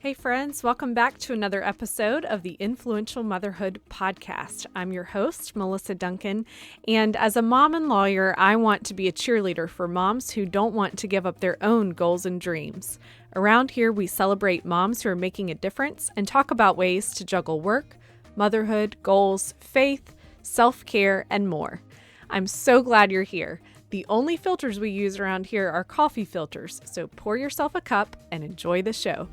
Hey friends, welcome back to another episode of the Influential Motherhood Podcast. I'm your host, Melissa Duncan, and as a mom and lawyer, I want to be a cheerleader for moms who don't want to give up their own goals and dreams. Around here, we celebrate moms who are making a difference and talk about ways to juggle work, motherhood, goals, faith, self-care, and more. I'm so glad you're here. The only filters we use around here are coffee filters, so pour yourself a cup and enjoy the show.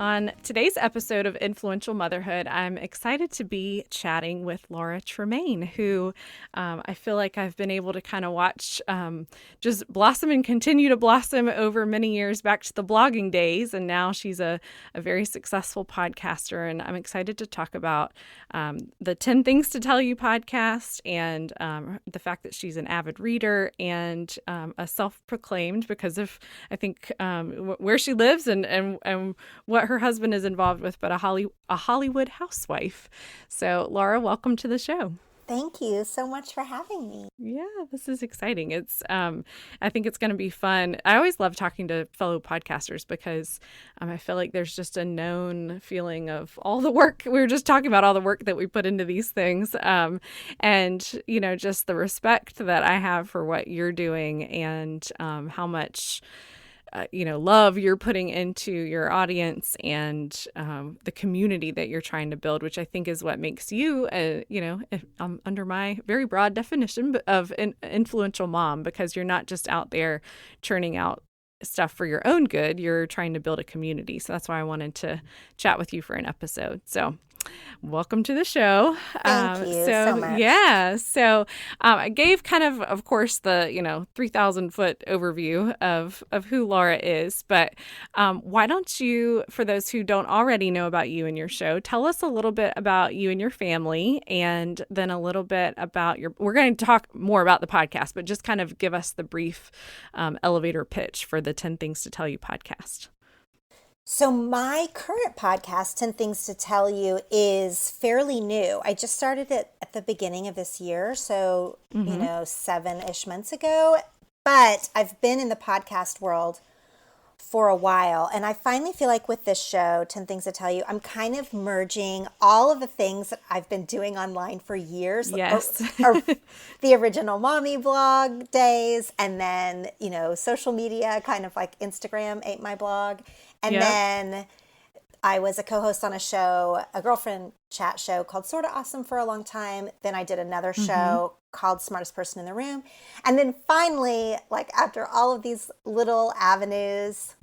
On today's episode of Influential Motherhood, I'm excited to be chatting with Laura Tremaine, who I feel like I've been able to kind of watch just blossom and continue to blossom over many years back to the blogging days. And now she's a very successful podcaster. And I'm excited to talk about the 10 Things to Tell You podcast and the fact that she's an avid reader and a self-proclaimed, because of, I think, where she lives and what her husband is involved with, but a Hollywood housewife. So Laura, welcome to the show. Thank you so much for having me. Yeah, this is exciting. It's I think it's going to be fun. I always love talking to fellow podcasters because I feel like there's just a known feeling of all the work. We were just talking about all the work that we put into these things, and just the respect that I have for what you're doing and how much love you're putting into your audience and the community that you're trying to build, which I think is what makes you, under my very broad definition of an influential mom, because you're not just out there churning out stuff for your own good. You're trying to build a community. So that's why I wanted to chat with you for an episode. So welcome to the show. Thank you so much. Yeah. So I gave kind of course, the 3,000-foot overview of who Laura is. But why don't you, for those who don't already know about you and your show, tell us a little bit about you and your family, and then a little bit about we're going to talk more about the podcast, but just kind of give us the brief elevator pitch for the 10 Things to Tell You podcast. So my current podcast, 10 Things to Tell You, is fairly new. I just started it at the beginning of this year, so, 7-ish months ago. But I've been in the podcast world for a while, and I finally feel like with this show, 10 Things to Tell You, I'm kind of merging all of the things that I've been doing online for years. Yes. or the original mommy blog days, and then, social media, kind of like Instagram ate my blog. And then I was a co-host on a girlfriend chat show called Sorta Awesome for a long time. Then I did another show called Smartest Person in the Room. And then finally, after all of these little avenues,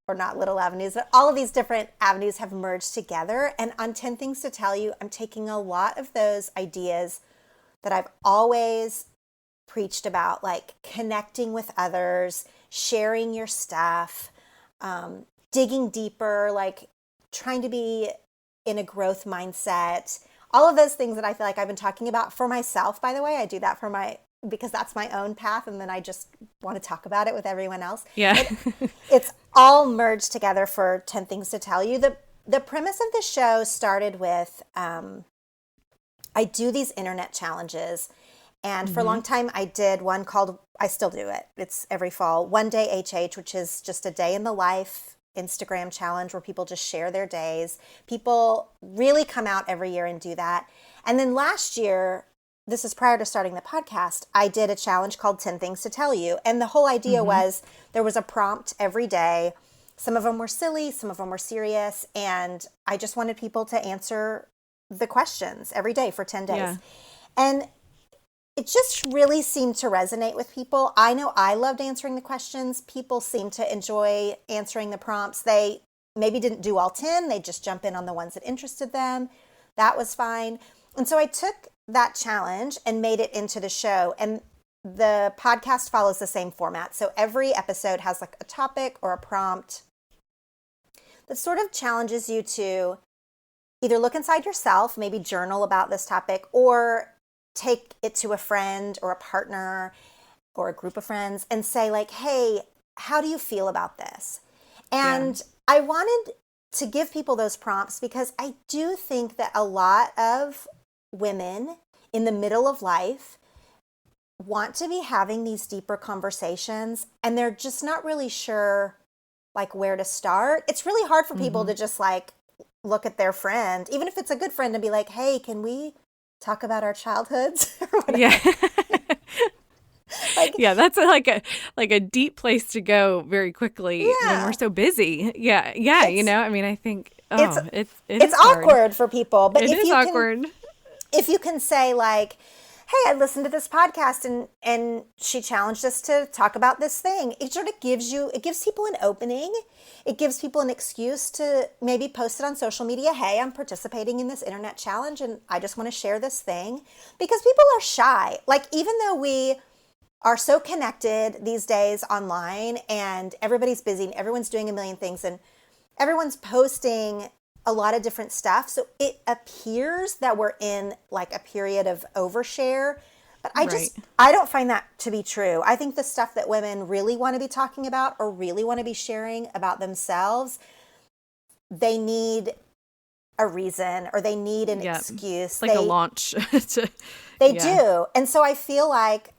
or not little avenues, but all of these different avenues have merged together. And on 10 Things to Tell You, I'm taking a lot of those ideas that I've always preached about, like connecting with others, sharing your stuff, digging deeper, like trying to be in a growth mindset, all of those things that I feel like I've been talking about for myself, by the way. I do that because that's my own path, and then I just want to talk about it with everyone else. Yeah. It's all merged together for 10 Things to Tell You. The premise of the show started with, I do these internet challenges, and for a long time I did one called, I still do it, it's every fall, One Day HH, which is just a day in the life Instagram challenge where people just share their days. People really come out every year and do that. And then last year, this is prior to starting the podcast, I did a challenge called 10 Things to Tell You. And the whole idea was there was a prompt every day. Some of them were silly, some of them were serious. And I just wanted people to answer the questions every day for 10 days. Yeah. And it just really seemed to resonate with people. I know I loved answering the questions. People seemed to enjoy answering the prompts. They maybe didn't do all 10. They just jump in on the ones that interested them. That was fine. And so I took that challenge and made it into the show. And the podcast follows the same format. So every episode has like a topic or a prompt that sort of challenges you to either look inside yourself, maybe journal about this topic, or take it to a friend or a partner or a group of friends and say like, hey, how do you feel about this? And I wanted to give people those prompts because I do think that a lot of women in the middle of life want to be having these deeper conversations, and they're just not really sure like where to start. It's really hard for people Mm-hmm. to just like look at their friend, even if it's a good friend, and be like, hey, can we talk about our childhoods or Yeah. whatever? Like, Yeah, that's like a deep place to go very quickly when we're yeah, so busy. Yeah. Yeah, it's I mean, I think it's it it's is hard. awkward for people, but It is awkward. if you can say like, hey, I listened to this podcast and she challenged us to talk about this thing, it sort of gives people an opening. It gives people an excuse to maybe post it on social media. Hey, I'm participating in this internet challenge and I just want to share this thing, because people are shy. Like, even though we are so connected these days online and everybody's busy and everyone's doing a million things and everyone's posting a lot of different stuff. So it appears that we're in like a period of overshare. But Right. I don't find that to be true. I think the stuff that women really want to be talking about or really want to be sharing about themselves, they need a reason or they need an Yeah. excuse. It's like a launch to They yeah. do. And so I feel like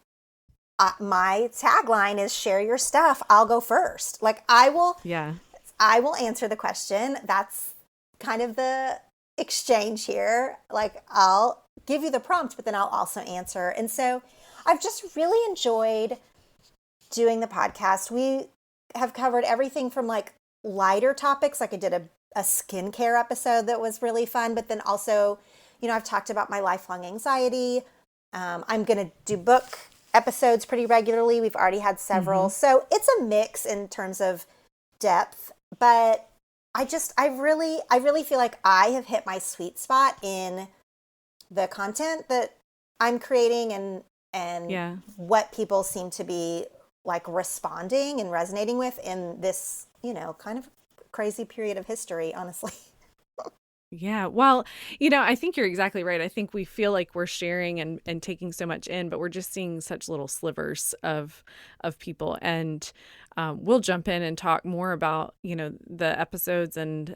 my tagline is share your stuff. I'll go first. Like, Yeah. I will answer the question. That's kind of the exchange here. Like, I'll give you the prompt, but then I'll also answer. And so I've just really enjoyed doing the podcast. We have covered everything from like lighter topics, like I did a skincare episode that was really fun, but then also, I've talked about my lifelong anxiety. I'm going to do book episodes pretty regularly. We've already had several. Mhm. So it's a mix in terms of depth, but I really feel like I have hit my sweet spot in the content that I'm creating and Yeah. what people seem to be like responding and resonating with in this, kind of crazy period of history, honestly. Yeah. Well, I think you're exactly right. I think we feel like we're sharing and taking so much in, but we're just seeing such little slivers of people. And we'll jump in and talk more about, the episodes and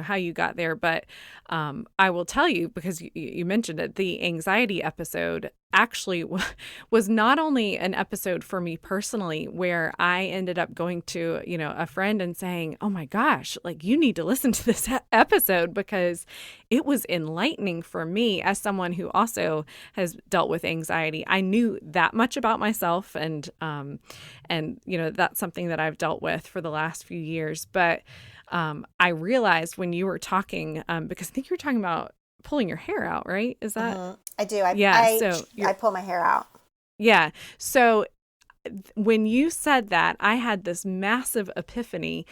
how you got there. But I will tell you, because you mentioned it, the anxiety episode actually was not only an episode for me personally, where I ended up going to, a friend and saying, oh my gosh, like you need to listen to this episode, because it was enlightening for me as someone who also has dealt with anxiety. I knew that much about myself, and that's something that I've dealt with for the last few years. But I realized when you were talking, because I think you were talking about pulling your hair out, right? Is that? I do. Yeah. So I you're, pull my hair out. yeah. So when you said that, I had this massive epiphany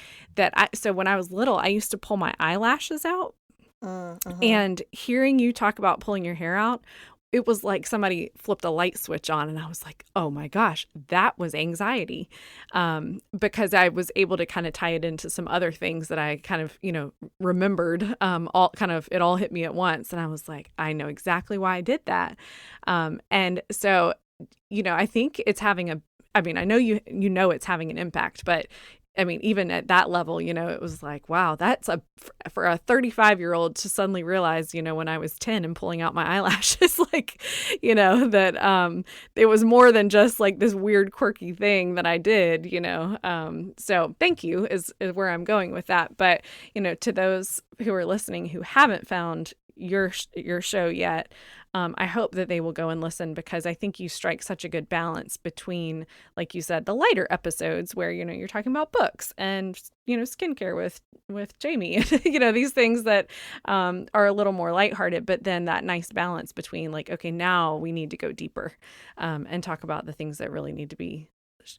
so when I was little, I used to pull my eyelashes out, Mm-hmm. and hearing you talk about pulling your hair out, it was like somebody flipped a light switch on, and I was like, oh my gosh, that was anxiety. Because I was able to kind of tie it into some other things that I kind of, remembered, it all hit me at once. And I was like, I know exactly why I did that. And so, I think it's I mean, I know it's having an impact, but I mean, even at that level, it was like, wow, that's for a 35-year-old to suddenly realize, when I was 10 and pulling out my eyelashes, like, that it was more than just like this weird, quirky thing that I did. So thank you is where I'm going with that. But, to those who are listening who haven't found your show yet, I hope that they will go and listen, because I think you strike such a good balance between, like you said, the lighter episodes where, you're talking about books and, skincare with Jamie, these things that are a little more lighthearted, but then that nice balance between like, okay, now we need to go deeper and talk about the things that really need to be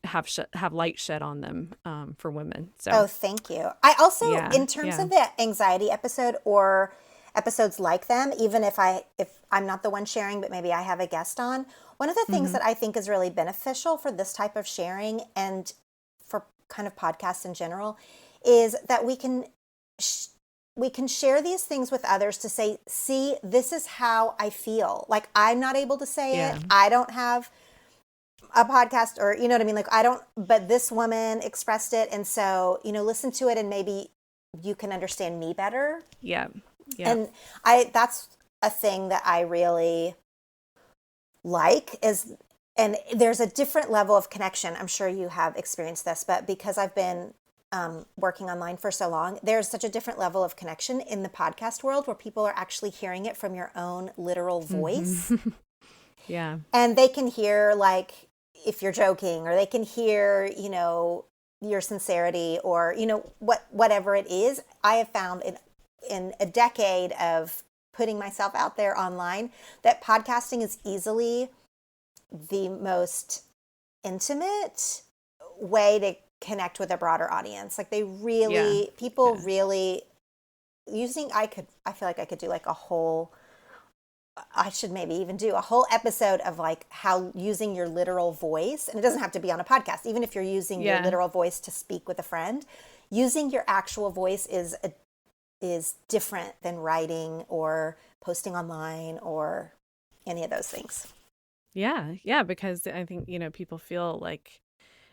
have light shed on them for women. So Oh, thank you. I also, yeah, in terms yeah. of the anxiety episode or episodes like them, even if I'm not the one sharing, but maybe I have a guest on, one of the things Mm-hmm. that I think is really beneficial for this type of sharing and for kind of podcasts in general is that we can share these things with others to say, see, this is how I feel. Like, I'm not able to say it. Yeah. I don't have a podcast, or you know what I mean, like I don't, but this woman expressed it, and so listen to it and maybe you can understand me better. Yeah. Yeah. And I that's a thing that I really like is, and there's a different level of connection. I'm sure you have experienced this, but because I've been working online for so long, there's such a different level of connection in the podcast world where people are actually hearing it from your own literal voice. Yeah. And they can hear, like, if you're joking, or they can hear, your sincerity, or, whatever it is. I have found in a decade of putting myself out there online that podcasting is easily the most intimate way to connect with a broader audience. Like Yeah. people Yeah. really I feel like I could do like I should maybe even do a whole episode of like how using your literal voice, and it doesn't have to be on a podcast, even if you're using your Yeah. literal voice to speak with a friend, using your actual voice is different than writing or posting online or any of those things. Yeah. Yeah. Because I think, people feel like,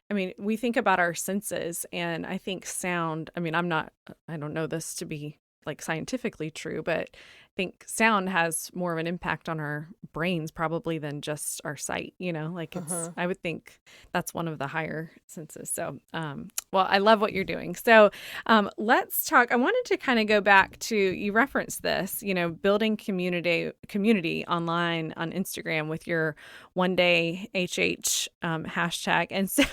I mean, we think about our senses, and I think sound, I mean, I don't know this to be like scientifically true, but I think sound has more of an impact on our brains probably than just our sight, like Mm-hmm. I would think that's one of the higher senses. So, well, I love what you're doing. So, let's talk. I wanted to kind of go back to, you referenced this, building community online on Instagram with your one day HH hashtag. And so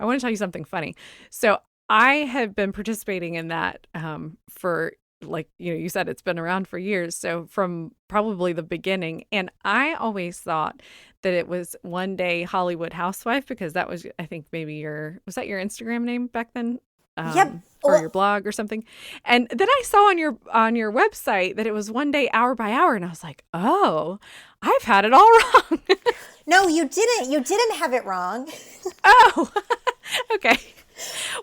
I want to tell you something funny. So I have been participating in that for, like, you said, it's been around for years. So from probably the beginning. And I always thought that it was one day Hollywood housewife, because that was, I think maybe was that your Instagram name back then? Yep. Or Well, your blog or something. And then I saw on your website that it was one day hour by hour. And I was like, oh, I've had it all wrong. no, you didn't. You didn't have it wrong. Oh, okay.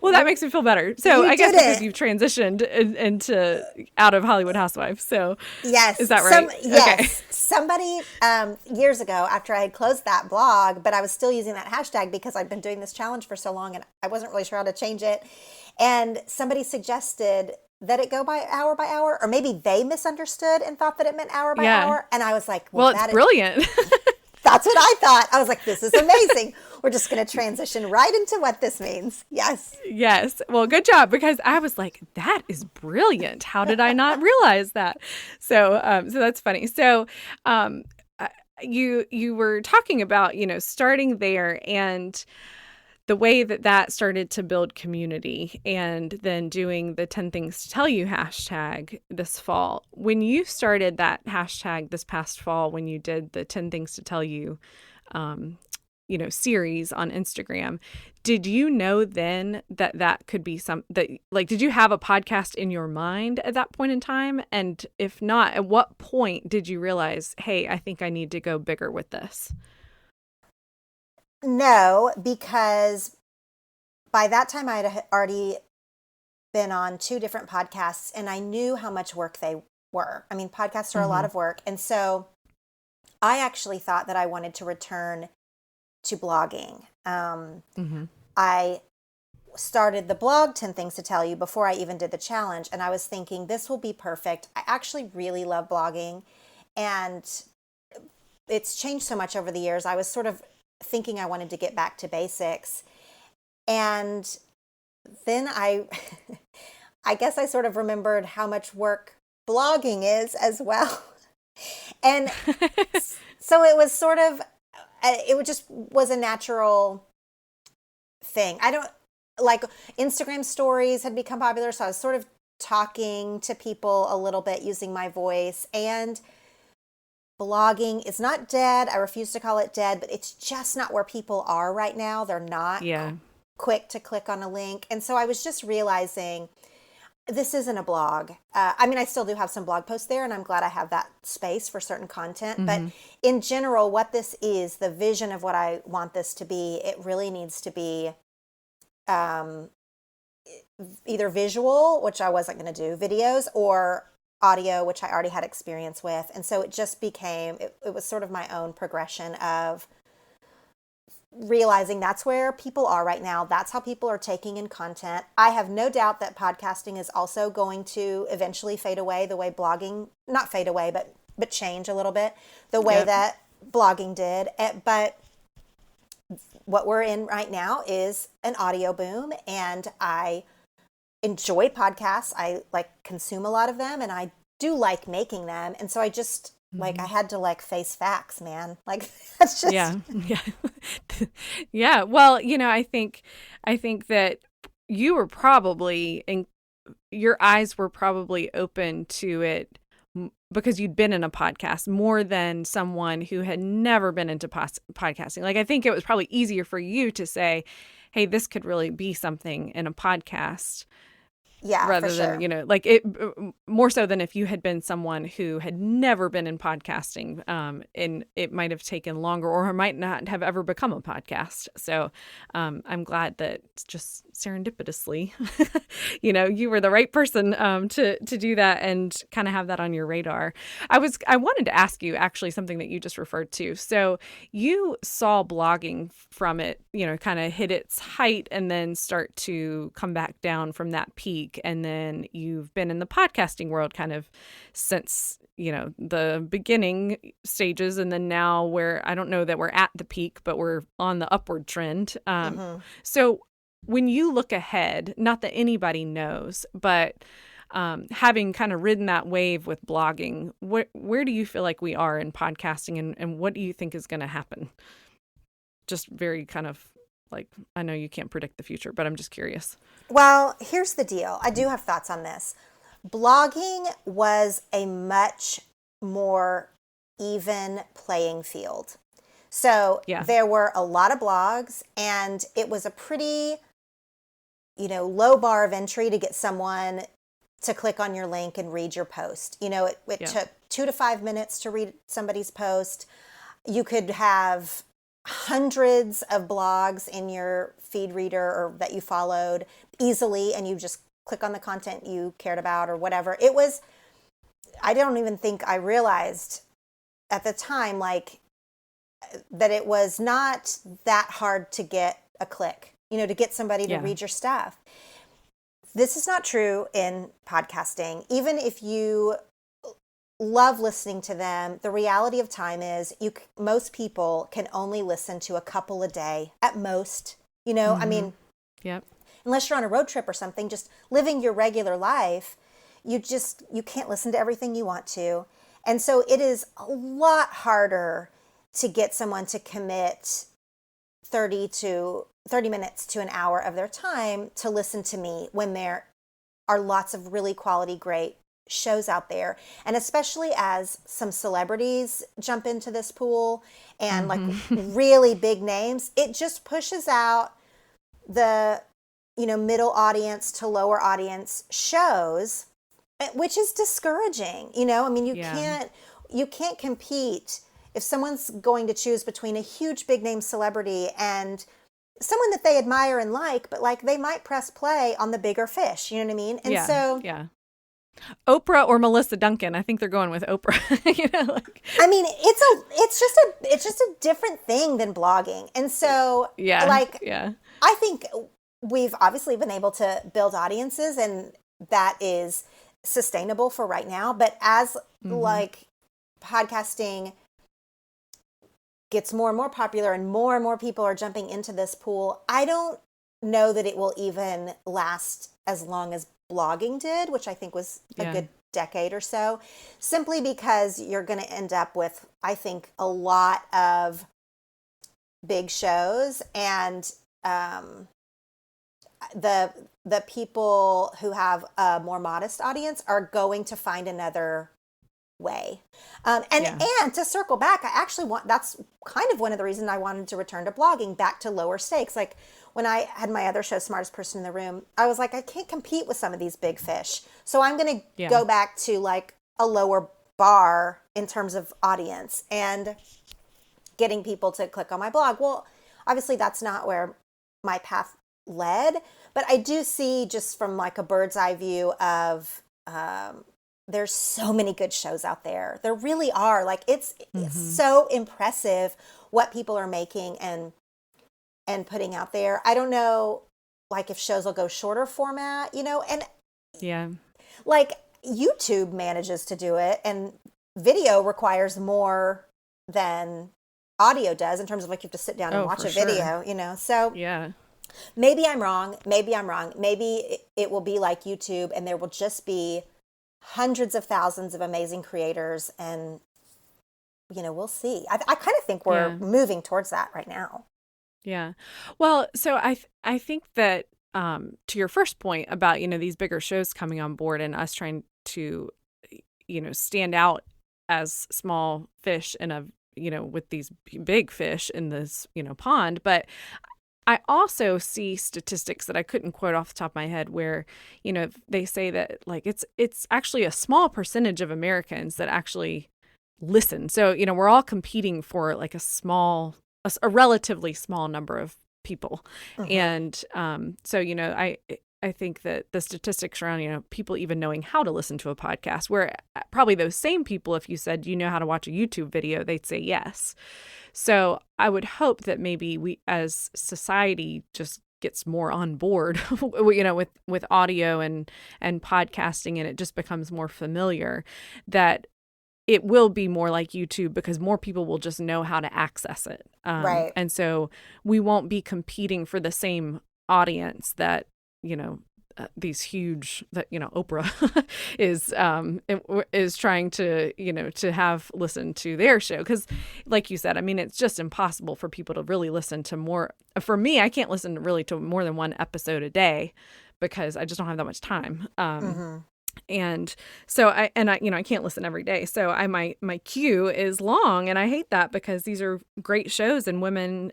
Well, that makes me feel better. So You I guess because didn't. you've transitioned into out of Hollywood housewife. So is Yes, that right? Okay. somebody years ago, after I had closed that blog, but I was still using that hashtag because I'd been doing this challenge for so long and I wasn't really sure how to change it. And somebody suggested that it go by hour, or maybe they misunderstood and thought that it meant hour by Yeah. hour. And I was like, well, Well, it's brilliant. that's what I thought. I was like, this is amazing. We're just going to transition right into what this means. Yes. Yes. Well, good job, because I was like, that is brilliant. How did I not realize that? So that's funny. So, you were talking about, starting there, and the way that started to build community, and then doing the 10 things to tell you hashtag this fall. When you started that hashtag this past fall, when you did the 10 things to tell you, series on Instagram, did you know then that could be did you have a podcast in your mind at that point in time? And if not, at what point did you realize, hey, I think I need to go bigger with this? No, because by that time I had already been on two different podcasts and I knew how much work they were. I mean, podcasts are a lot Mm-hmm. of work. And so I actually thought that I wanted to return to blogging. Mm-hmm. I started the blog 10 Things to Tell You before I even did the challenge. And I was thinking, this will be perfect. I actually really love blogging. And it's changed so much over the years. I was sort of thinking I wanted to get back to basics. And then I guess I sort of remembered how much work blogging is as well. And so it was sort of, it just was a natural thing. I don't like Instagram stories had become popular. So I was sort of talking to people a little bit using my voice, and blogging is not dead. I refuse to call it dead, but it's just not where people are right now. They're not Yeah. quick to click on a link. And so I was just realizing this isn't a blog. I mean, I still do have some blog posts there, and I'm glad I have that space for certain content. But Mm-hmm. in general, what this is, the vision of what I want this to be, it really needs to be um, either visual, which I wasn't going to do, videos, or audio, which I already had experience with. And so it just became, it was sort of my own progression of realizing that's where people are right now. That's how people are taking in content. I have no doubt that podcasting is also going to eventually fade away the way blogging, not fade away, but change a little bit the way Yep. that blogging did. But what we're in right now is an audio boom, and I enjoy podcasts. I like consume a lot of them, and I do like making them. And so I just like I had to like face facts, man. Like that's just Yeah. Yeah. Yeah. Well, I think that you were probably in your eyes were probably open to it because you'd been in a podcast more than someone who had never been into podcasting. Like, I think it was probably easier for you to say, hey, this could really be something in a podcast yeah, for rather than, sure. like it more so than if you had been someone who had never been in podcasting, and it might have taken longer or might not have ever become a podcast. So I'm glad that just serendipitously you were the right person to do that and kind of have that on your radar. I wanted to ask you actually something that you just referred to. So you saw blogging from it, kind of hit its height and then start to come back down from that peak. And then you've been in the podcasting world kind of since, the beginning stages. And then now where I don't know that we're at the peak, but we're on the upward trend. So when you look ahead, not that anybody knows, but having kind of ridden that wave with blogging, where do you feel like we are in podcasting, and what do you think is going to happen? Just very kind of like, I know you can't predict the future, but I'm just curious. Well, here's the deal. I do have thoughts on this. Blogging was a much more even playing field. So Yeah. there were a lot of blogs, and it was a pretty, low bar of entry to get someone to click on your link and read your post. It Yeah. took 2 to 5 minutes to read somebody's post. You could have hundreds of blogs in your feed reader or that you followed easily, and you just click on the content you cared about or whatever. I don't even think I realized at the time, like, that it was not that hard to get a click, to get somebody to read your stuff. This is not true in podcasting. Even if you love listening to them, the reality of time is most people can only listen to a couple a day at most. I mean, Yep. unless you're on a road trip or something, just living your regular life, you can't listen to everything you want to. And so it is a lot harder to get someone to commit 30 minutes to an hour of their time to listen to me when there are lots of really quality, great shows out there. And especially as some celebrities jump into this pool and like really big names, it just pushes out the middle audience to lower audience shows, which is discouraging. I mean, you can't compete if someone's going to choose between a huge big name celebrity and someone that they admire and like, but like they might press play on the bigger fish. You know what I mean? And so Oprah or Melissa Duncan. I think they're going with Oprah. I mean, it's just a different thing than blogging. And so I think we've obviously been able to build audiences, and that is sustainable for right now. But as like podcasting gets more and more popular and more people are jumping into this pool, I don't know that it will even last as long as blogging did, which I think was a good decade or so, simply because you're going to end up with, I think, a lot of big shows, and the people who have a more modest audience are going to find another way. And to circle back, that's kind of one of the reasons I wanted to return to blogging, back to lower stakes. Like when I had my other show, Smartest Person in the Room, I was like, I can't compete with some of these big fish. So I'm going to go back to like a lower bar in terms of audience and getting people to click on my blog. Well, obviously that's not where my path led, but I do see, just from like a bird's eye view of, there's so many good shows out there. There really are. Like it's so impressive what people are making and putting out there. I don't know, like if shows will go shorter format, and like YouTube manages to do it, and video requires more than audio does in terms of like you have to sit down and watch a video, So Maybe I'm wrong. Maybe I'm wrong. Maybe it will be like YouTube and there will just be hundreds of thousands of amazing creators, and we'll see. I kind of think we're Yeah. moving towards that right now. Yeah. Well, so I think that to your first point about, these bigger shows coming on board and us trying to, stand out as small fish in a, with these big fish in this, pond. But I also see statistics that I couldn't quote off the top of my head where, they say that like it's actually a small percentage of Americans that actually listen. So, we're all competing for like a relatively small number of people. Hmm. And so, I think that the statistics around, people even knowing how to listen to a podcast, where probably those same people, if you said, you know how to watch a YouTube video, they'd say yes. So I would hope that maybe we as society just gets more on board, with audio and podcasting, and it just becomes more familiar, that it will be more like YouTube because more people will just know how to access it. Right. And so we won't be competing for the same audience that, you know, these huge that Oprah is trying to to have listen to their show, because like you said, I mean, it's just impossible for people to really listen to more. For me, I can't listen really to more than one episode a day because I just don't have that much time. Hmm. And so I can't listen every day. So my queue is long, and I hate that because these are great shows and women,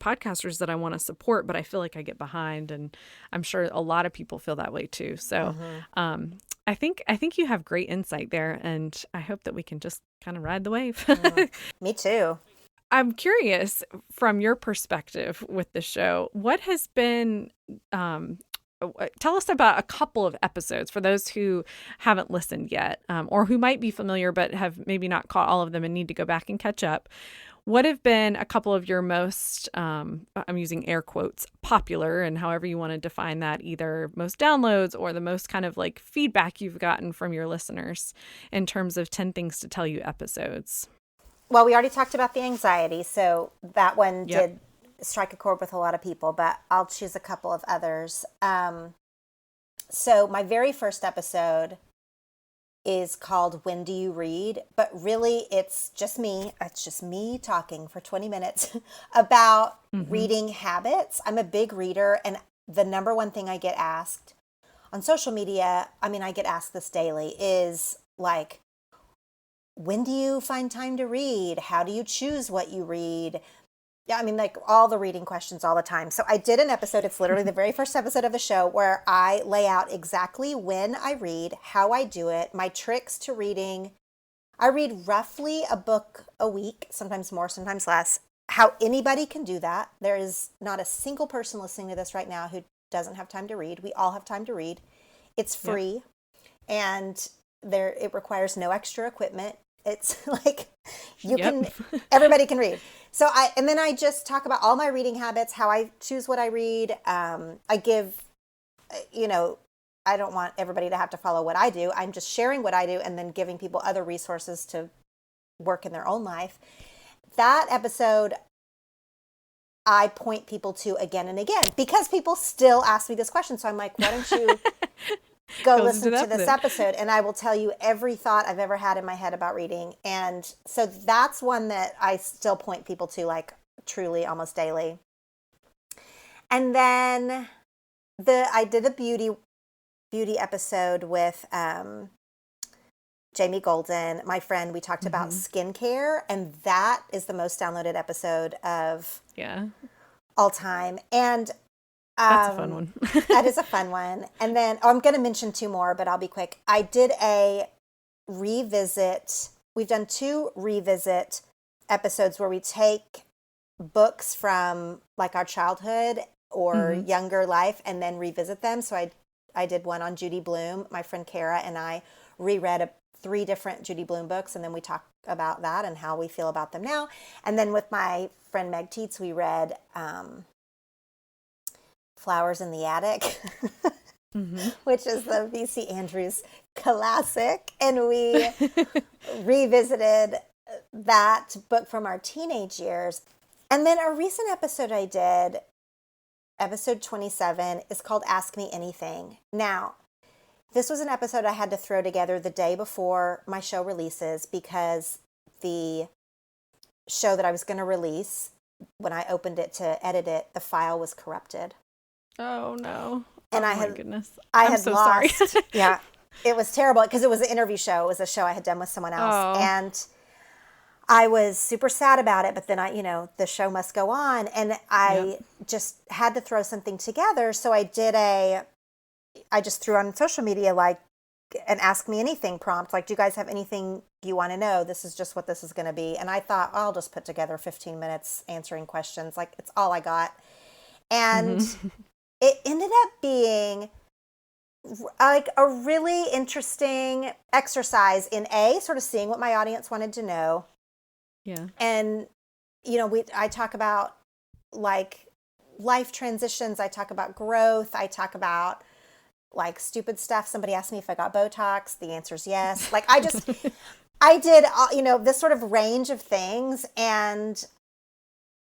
podcasters that I want to support, but I feel like I get behind, and I'm sure a lot of people feel that way too. So, Hmm. I think you have great insight there, and I hope that we can just kind of ride the wave. Hmm. Me too. I'm curious from your perspective with the show, what has been, tell us about a couple of episodes for those who haven't listened yet, or who might be familiar but have maybe not caught all of them and need to go back and catch up. What have been a couple of your most, I'm using air quotes, popular, and however you want to define that, either most downloads or the most kind of like feedback you've gotten from your listeners in terms of 10 Things to Tell You episodes? Well, we already talked about the anxiety, so that one Yep. did strike a chord with a lot of people, but I'll choose a couple of others. So my very first episode is called When Do You Read? But really, it's just me. It's just me talking for 20 minutes about Mm-hmm. reading habits. I'm a big reader, and the number one thing I get asked on social media, I mean, I get asked this daily, is like, when do you find time to read? How do you choose what you read? Yeah, I mean, like all the reading questions all the time. So I did an episode, it's literally the very first episode of the show, where I lay out exactly when I read, how I do it, my tricks to reading. I read roughly a book a week, sometimes more, sometimes less. How anybody can do that. There is not a single person listening to this right now who doesn't have time to read. We all have time to read. It's Yep. free, and there it requires no extra equipment. It's like you Yep. can everybody can read. So and then I just talk about all my reading habits, how I choose what I read. I give, you know, I don't want everybody to have to follow what I do. I'm just sharing what I do and then giving people other resources to work in their own life. That episode I point people to again and again because people still ask me this question. So I'm like, why don't you go Go listen to listen the to this episode. episode, and I will tell you every thought I've ever had in my head about reading. And so that's one that I still point people to, like, truly almost daily. And then I did a beauty episode with Jamie Golden, my friend. We talked about Mm-hmm. skincare, and that is the most downloaded episode of Yeah, all time. And that's a fun um, one. that is a fun one. And then I'm going to mention two more, but I'll be quick. I did a revisit. We've done two revisit episodes where we take books from like our childhood or Hmm. younger life and then revisit them. So I did one on Judy Blume. My friend Kara and I reread three different Judy Blume books, and then we talked about that and how we feel about them now. And then with my friend Meg Teets, we read Flowers in the Attic, Hmm. which is the VC Andrews classic. And we revisited that book from our teenage years. And then a recent episode I did, episode 27 is called Ask Me Anything. Now, this was an episode I had to throw together the day before my show releases because the show that I was going to release, when I opened it to edit it, the file was corrupted. Oh no. And oh my goodness. I I'm had so lost. sorry. Yeah. It was terrible because it was an interview show. It was a show I had done with someone else. Oh. And I was super sad about it, but then the show must go on. And I just had to throw something together. So I just threw on social media, like, an Ask Me Anything prompt. Like, do you guys have anything you want to know? This is just what this is going to be. And I thought, I'll just put together 15 minutes answering questions. Like, it's all I got. And it ended up being like a really interesting exercise in sort of seeing what my audience wanted to know. Yeah. And, I talk about like life transitions. I talk about growth. I talk about like stupid stuff. Somebody asked me if I got Botox. The answer is yes. Like I did, this sort of range of things. And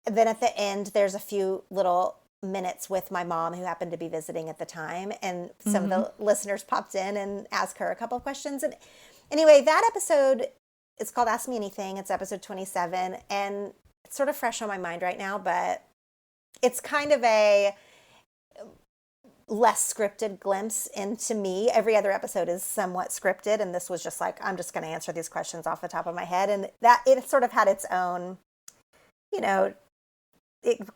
then at the end, there's a few little minutes with my mom who happened to be visiting at the time. And some of the listeners popped in and asked her a couple of questions. And anyway, that episode is called Ask Me Anything. It's episode 27. And it's sort of fresh on my mind right now, but it's kind of a less scripted glimpse into me. Every other episode is somewhat scripted. And this was just like, I'm just going to answer these questions off the top of my head. And that it sort of had its own, it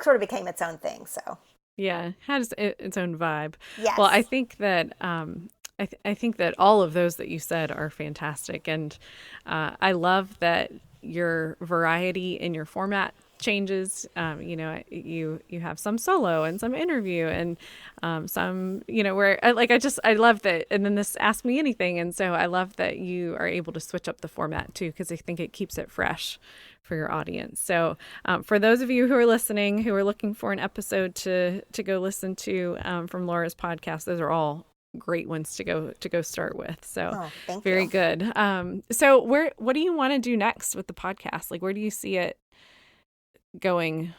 sort of became its own thing. So yeah, has its own vibe. yes. Well, I think that I think that all of those that you said are fantastic, and I love that your variety in your format changes. You have some solo and some interview and some where I love that. And then this Ask Me Anything, and so I love that you are able to switch up the format too, because I think it keeps it fresh for your audience. So for those of you who are listening, who are looking for an episode to go listen to from Laura's podcast, those are all great ones to go start with. So very good. So what do you want to do next with the podcast? Like, where do you see it going?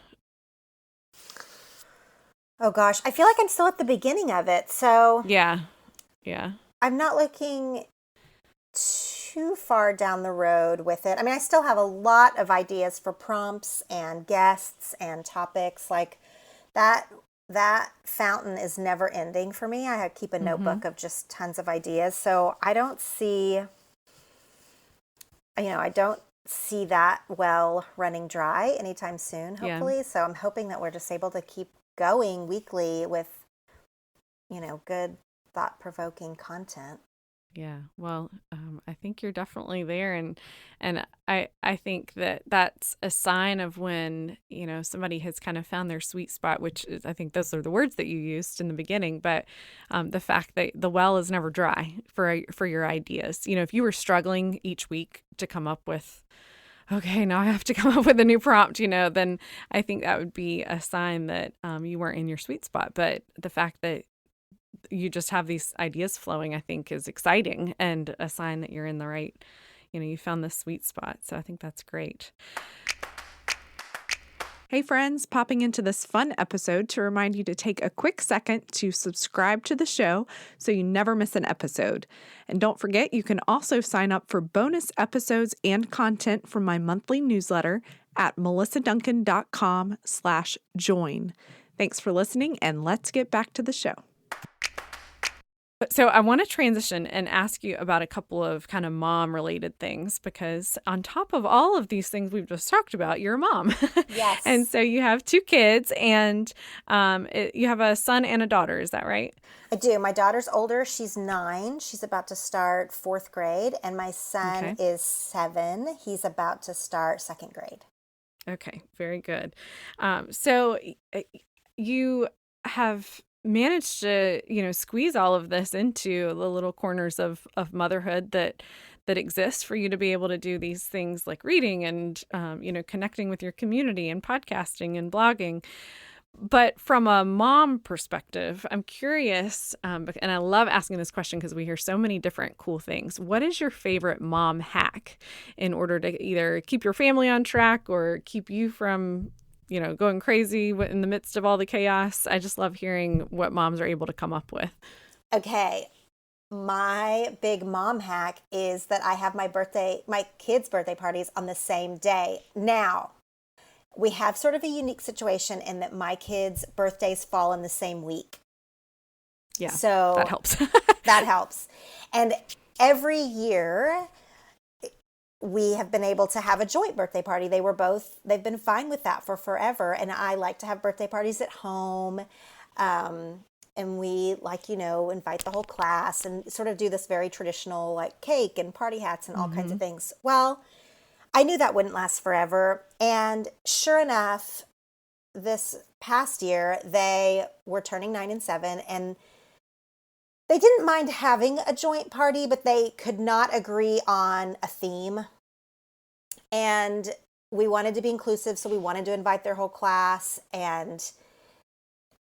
Oh gosh, I feel like I'm still at the beginning of it. So yeah. I'm not looking too far down the road with it. I mean, I still have a lot of ideas for prompts and guests and topics. Like that fountain is never ending for me. I keep a notebook of just tons of ideas. So I don't see that well running dry anytime soon, hopefully. Yeah. So I'm hoping that we're just able to keep going weekly with, good thought-provoking content. Yeah, well, I think you're definitely there, and I think that that's a sign of when somebody has kind of found their sweet spot, which is, I think those are the words that you used in the beginning. But the fact that the well is never dry for your ideas. If you were struggling each week to come up with, okay, now I have to come up with a new prompt, then I think that would be a sign that you weren't in your sweet spot. But the fact that you just have these ideas flowing, I think is exciting and a sign that you're in the right, you found the sweet spot. So I think that's great. Hey friends, popping into this fun episode to remind you to take a quick second to subscribe to the show so you never miss an episode. And don't forget, you can also sign up for bonus episodes and content from my monthly newsletter at melissaduncan.com/join. Thanks for listening, and let's get back to the show. So I want to transition and ask you about a couple of kind of mom-related things, because on top of all of these things we've just talked about, you're a mom. Yes. And so you have 2 kids, and you have a son and a daughter. Is that right? I do. My daughter's older. She's 9. She's about to start 4th grade. And my son is 7. He's about to start 2nd grade. Okay. Very good. So you have managed to, squeeze all of this into the little corners of motherhood that exist for you to be able to do these things like reading and, connecting with your community and podcasting and blogging. But from a mom perspective, I'm curious, and I love asking this question because we hear so many different cool things. What is your favorite mom hack in order to either keep your family on track or keep you from going crazy in the midst of all the chaos. I just love hearing what moms are able to come up with. Okay. My big mom hack is that I have my kids' birthday parties on the same day. Now, we have sort of a unique situation in that my kids' birthdays fall in the same week. Yeah, that So helps. that helps. And every year we have been able to have a joint birthday party. They've been fine with that for forever. And I like to have birthday parties at home. And we like, invite the whole class and sort of do this very traditional like cake and party hats and all kinds of things. Well, I knew that wouldn't last forever. And sure enough, this past year, they were turning 9 and 7, and they didn't mind having a joint party, but they could not agree on a theme. And we wanted to be inclusive, so we wanted to invite their whole class. And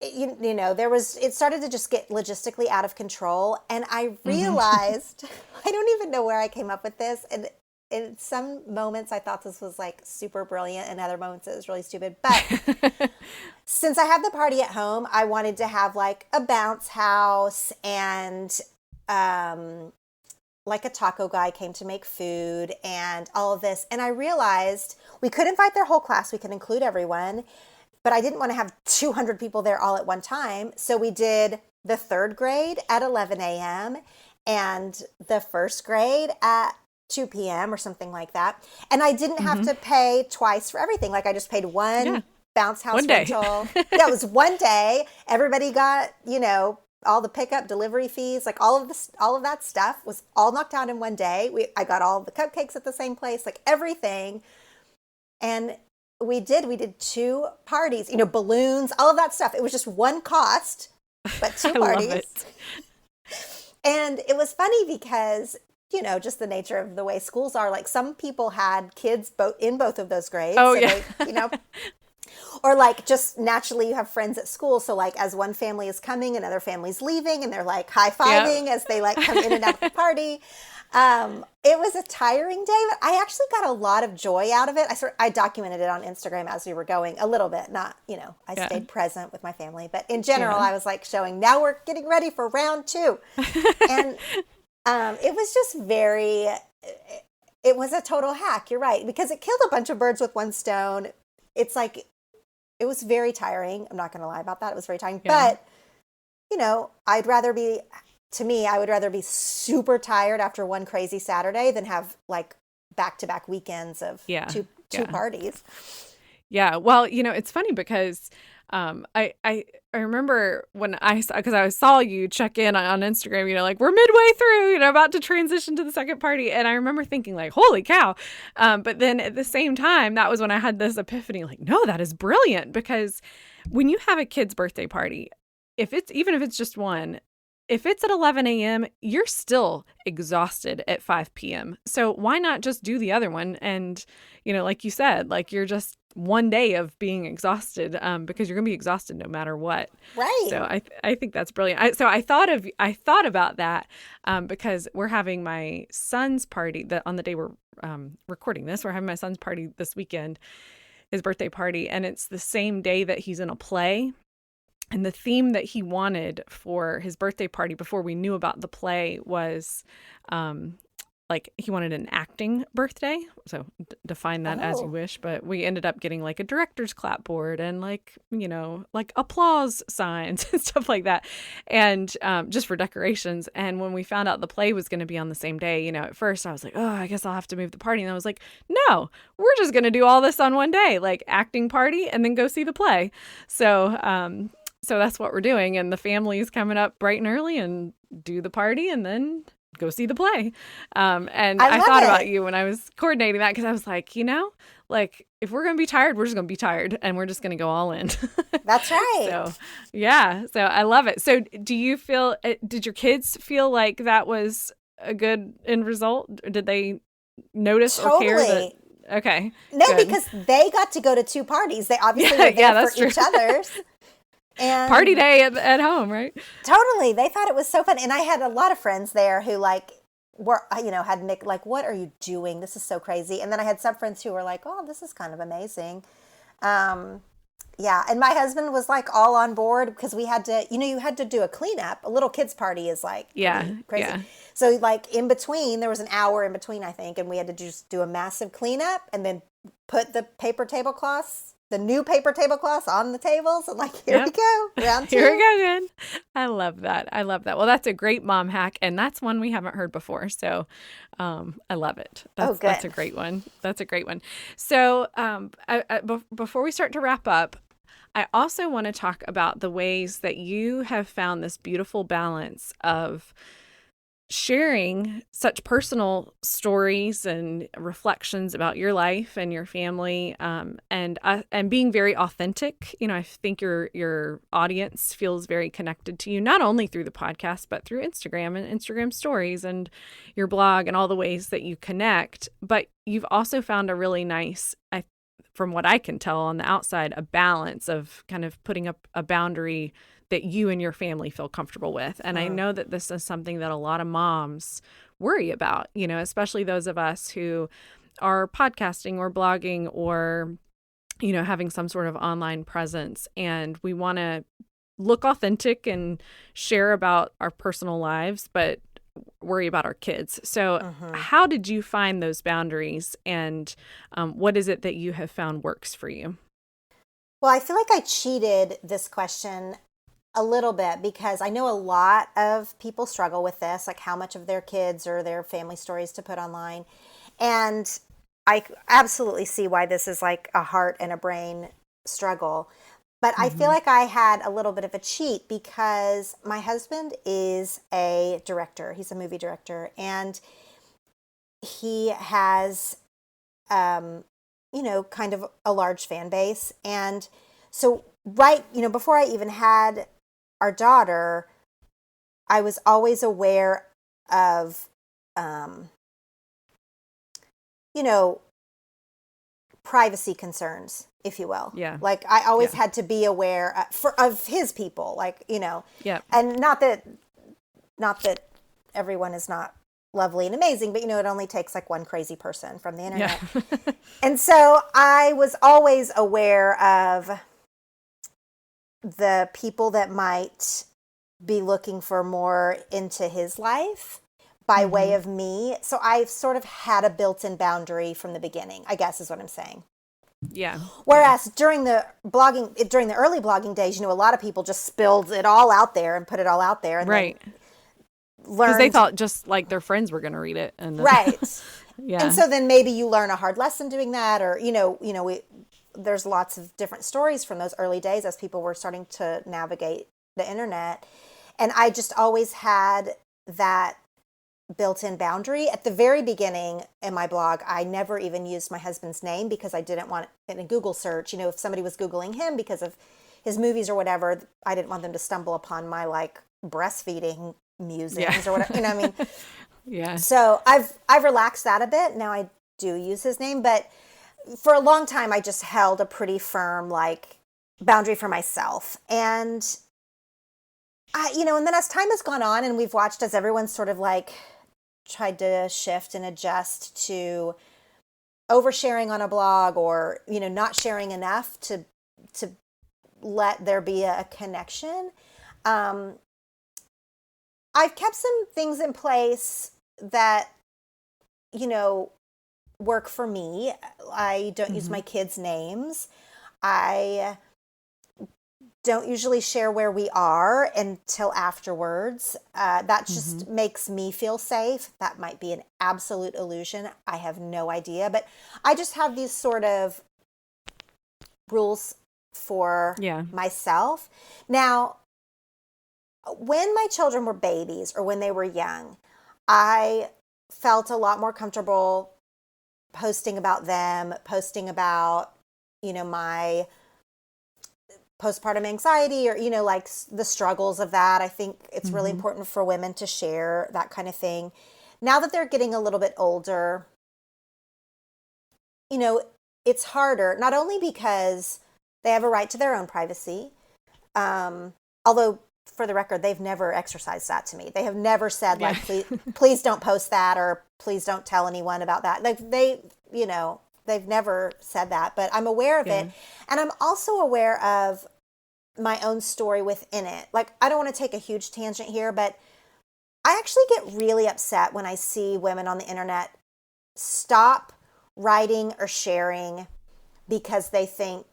it started to just get logistically out of control. And I realized, I don't even know where I came up with this. And in some moments, I thought this was like super brilliant. And other moments, it was really stupid. But since I had the party at home, I wanted to have like a bounce house, and like a taco guy came to make food and all of this. And I realized we could invite their whole class. We could include everyone. But I didn't want to have 200 people there all at one time. So we did the third grade at 11 a.m. and the first grade at 2 p.m. or something like that. And I didn't have to pay twice for everything. Like I just paid one bounce house rental. Yeah, it was one day. Everybody got, all the pickup delivery fees, like all of that stuff was all knocked out in one day. I got all the cupcakes at the same place, like everything. And we did 2 parties, balloons, all of that stuff. It was just one cost, but 2 parties. Love it. And it was funny because, just the nature of the way schools are, like some people had kids in both of those grades. Oh, so yeah. They, or like just naturally you have friends at school. So like as one family is coming, another family's leaving, and they're like high-fiving as they like come in and out of the party. It was a tiring day, but I actually got a lot of joy out of it. I documented it on Instagram as we were going a little bit, not, I stayed present with my family, but in general, I was like showing, now we're getting ready for round 2. And, it was just it was a total hack. You're right. Because it killed a bunch of birds with one stone. It's like, it was very tiring. I'm not going to lie about that. It was very tiring, but I would rather be super tired after one crazy Saturday than have like back-to-back weekends of two parties. Yeah. Well, it's funny because I remember when because I saw you check in on Instagram, like we're midway through, about to transition to the second party. And I remember thinking like, holy cow. But then at the same time, that was when I had this epiphany, like, no, that is brilliant. Because when you have a kid's birthday party, even if it's just one, if it's at 11 a.m., you're still exhausted at 5 p.m. So why not just do the other one? And, like you said, like you're just one day of being exhausted because you're going to be exhausted no matter what. Right. So I think that's brilliant. I thought about that because we're having my son's party on the day we're recording this. We're having my son's party this weekend, his birthday party. And it's the same day that he's in a play. And the theme that he wanted for his birthday party before we knew about the play was like he wanted an acting birthday. So define that as you wish. But we ended up getting like a director's clapboard and like applause signs and stuff like that. And just for decorations. And when we found out the play was going to be on the same day, at first I was like, oh, I guess I'll have to move the party. And I was like, no, we're just going to do all this on one day, like acting party and then go see the play. So that's what we're doing. And the family is coming up bright and early and do the party and then go see the play. And I thought about you when I was coordinating that because I was like, like if we're going to be tired, we're just going to be tired and we're just going to go all in. That's right. So, yeah. So I love it. So did your kids feel like that was a good end result? Did they notice or care that? Okay. No, good. Because they got to go to 2 parties. They obviously were there for each other's. And party day at home, right? Totally. They thought it was so fun. And I had a lot of friends there who had Nick, like, what are you doing? This is so crazy. And then I had some friends who were like, oh, this is kind of amazing. Yeah, and my husband was like all on board because we had to, you had to do a cleanup. A little kids party is like pretty Yeah. crazy. Yeah. So like in between, there was an hour in between, I think, and we had to just do a massive cleanup and then put the paper tablecloths, the new paper tablecloths on the tables, and like here we Yep. go, round Here we two. go again. I love that. I love that. Well, that's a great mom hack, and that's one we haven't heard before. So, I love it. Oh, That's a good. great one. That's a great one. So, before we start to wrap up, I also want to talk about the ways that you have found this beautiful balance of sharing such personal stories and reflections about your life and your family, and being very authentic. I think your audience feels very connected to you, not only through the podcast but through Instagram and Instagram stories and your blog and all the ways that you connect. But you've also found a really nice, from what I can tell on the outside, a balance of kind of putting up a boundary that you and your family feel comfortable with. And I know that this is something that a lot of moms worry about, especially those of us who are podcasting or blogging or, having some sort of online presence. And we want to look authentic and share about our personal lives, but worry about our kids. So how did you find those boundaries, and what is it that you have found works for you? Well, I feel like I cheated this question a little bit because I know a lot of people struggle with this, like how much of their kids or their family stories to put online. And I absolutely see why this is like a heart and a brain struggle. But I feel Mm-hmm. like I had a little bit of a cheat because my husband is a director. He's a movie director, and he has, kind of a large fan base. And so, right, before I even had our daughter, I was always aware of, um, you know, privacy concerns, if you will. Yeah. Like I always Yeah. had to be aware of his people, like, Yeah. and not that everyone is not lovely and amazing, but it only takes like one crazy person from the Yeah. internet. And so I was always aware of the people that might be looking for more into his life by way Mm-hmm. of me. So I've sort of had a built-in boundary from the beginning, I guess is what I'm saying. Yeah. Yeah. Whereas during the early blogging days, a lot of people just spilled it all out there and put it all out there and then Right. Because they learned. thought just like their friends were going to read it. And then, Right. And yeah. so then maybe you learn a hard lesson doing that, or, there's lots of different stories from those early days as people were starting to navigate the internet. And I just always had that built-in boundary. At the very beginning in my blog, I never even used my husband's name because I didn't want in a Google search, if somebody was Googling him because of his movies or whatever, I didn't want them to stumble upon my like breastfeeding Yeah. musings or whatever, what I mean? Yeah. So I've relaxed that a bit. Now I do use his name, but for a long time I just held a pretty firm like boundary for myself. And and then as time has gone on and we've watched as everyone's sort of like tried to shift and adjust to oversharing on a blog or, not sharing enough to let there be a connection. Um, I've kept some things in place that, work for me. I don't use Mm-hmm. my kids' names. I don't usually share where we are until afterwards. That Mm-hmm. just makes me feel safe. That might be an absolute illusion. I have no idea. But I just have these sort of rules for Yeah. myself. Now, when my children were babies or when they were young, I felt a lot more comfortable posting about them, posting about, my postpartum anxiety or, like the struggles of that. I think it's really Mm-hmm. important for women to share that kind of thing. Now that they're getting a little bit older, you know, it's harder, not only because they have a right to their own privacy, although for the record, they've never exercised that to me. They have never said Yeah. like, please don't post that or please don't tell anyone about that. Like they, they've never said that, but I'm aware of Yeah. it. And I'm also aware of my own story within it. Like, I don't want to take a huge tangent here, but I actually get really upset when I see women on the internet stop writing or sharing because they think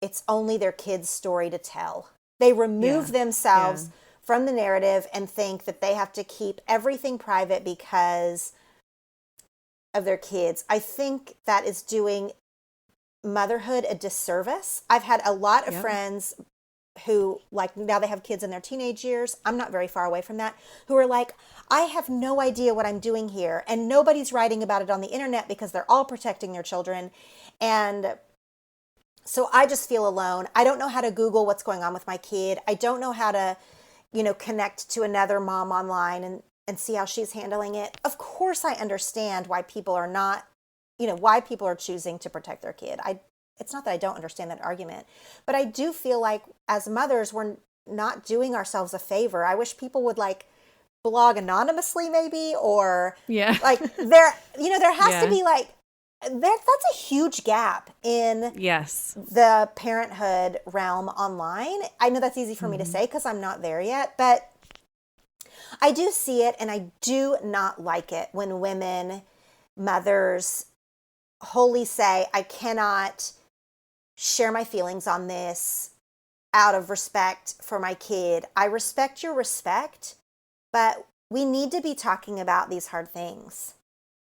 it's only their kid's story to tell. They remove Yeah. Yeah. themselves from the narrative and think that they have to keep everything private because of their kids. I think that is doing motherhood a disservice. I've had a lot of Yep. friends who, like, now they have kids in their teenage years. I'm not very far away from that, who are like, I have no idea what I'm doing here. And nobody's writing about it on the internet because they're all protecting their children. And so I just feel alone. I don't know how to Google what's going on with my kid. I don't know how to, connect to another mom online and see how she's handling it. Of course, I understand why people are not, why people are choosing to protect their kid. It's not that I don't understand that argument, but I do feel like as mothers, we're not doing ourselves a favor. I wish people would like blog anonymously maybe, or Yeah. like there has to Yeah. be like, that's a huge gap in Yes. the parenthood realm online. I know that's easy for me to Mm-hmm. say because I'm not there yet, but I do see it, and I do not like it when women, mothers, wholly say, I cannot share my feelings on this out of respect for my kid. I respect your respect, but we need to be talking about these hard things.